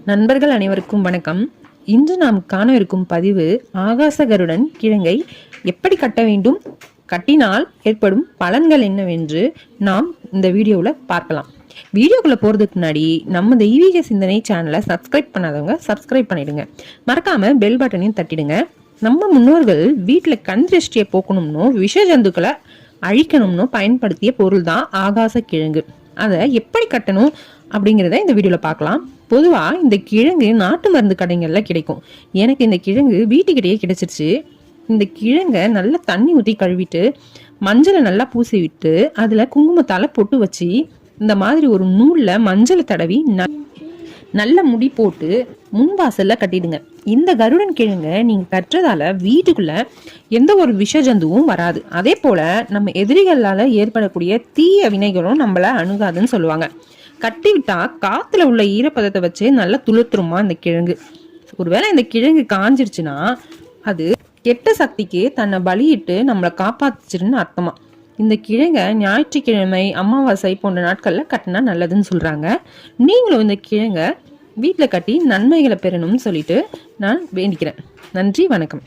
நண்பர்கள் அனைவருக்கும் வணக்கம். இன்று நாம் காணவிருக்கும் பதிவு ஆகாசகருடன் கிழங்கை எப்படி கட்ட வேண்டும், கட்டினால் ஏற்படும் பலன்கள் என்னவென்று நாம் இந்த வீடியோவில் பார்க்கலாம். வீடியோக்குள்ளே போகிறதுக்கு முன்னாடி நம்ம தெய்வீக சிந்தனை சேனலை சப்ஸ்கிரைப் பண்ணாதவங்க சப்ஸ்கிரைப் பண்ணிடுங்க. மறக்காமல் பெல் பட்டனையும் தட்டிடுங்க. நம்ம முன்னோர்கள் வீட்டில் கண் திருஷ்டியை போக்கணும்னோ விஷ ஜந்துக்களை அழிக்கணும்னோ பயன்படுத்திய பொருள் தான் ஆகாச கிழங்கு. அதை எப்படி கட்டணும் அப்படிங்கிறத இந்த வீடியோவில் பார்க்கலாம். பொதுவாக இந்த கிழங்கு நாட்டு மருந்து கடைகளில் கிடைக்கும். எனக்கு இந்த கிழங்கு வீட்டுக்கிட்டேயே கிடைச்சிருச்சு. இந்த கிழங்கை நல்லா தண்ணி ஊற்றி கழுவிட்டு மஞ்சளை நல்லா பூசி விட்டு அதில் குங்குமத்தால் பொட்டு வச்சு இந்த மாதிரி ஒரு நூலில் மஞ்சளை தடவி நல்ல முடி போட்டு முன்வாசல்ல கட்டிடுங்க. இந்த கருடன் கிழங்கை நீங்க கட்டுறதால வீட்டுக்குள்ள எந்த ஒரு விஷ ஜந்துவும் வராது. அதே போல நம்ம எதிரிகளால ஏற்படக்கூடிய தீய வினைகளும் நம்மள அணுகாதுன்னு சொல்லுவாங்க. கட்டி விட்டா காத்துல உள்ள ஈரப்பதத்தை வச்சு நல்லா துளுத்துருமா இந்த கிழங்கு. ஒருவேளை இந்த கிழங்கு காஞ்சிருச்சுன்னா அது கெட்ட சக்திக்கு தன்னை பலியிட்டு நம்மளை காப்பாத்துச்சுன்னு அர்த்தமா. இந்த கிழங்கை ஞாயிற்றுக்கிழமை, அமாவாசை போன்ற நாட்கள்ல கட்டினா நல்லதுன்னு சொல்றாங்க. நீங்களும் இந்த கிழங்கை வீட்டில் கட்டி நன்மைகளை பெறணும்னு சொல்லிட்டு நான் வேண்டிக்கிறேன். நன்றி, வணக்கம்.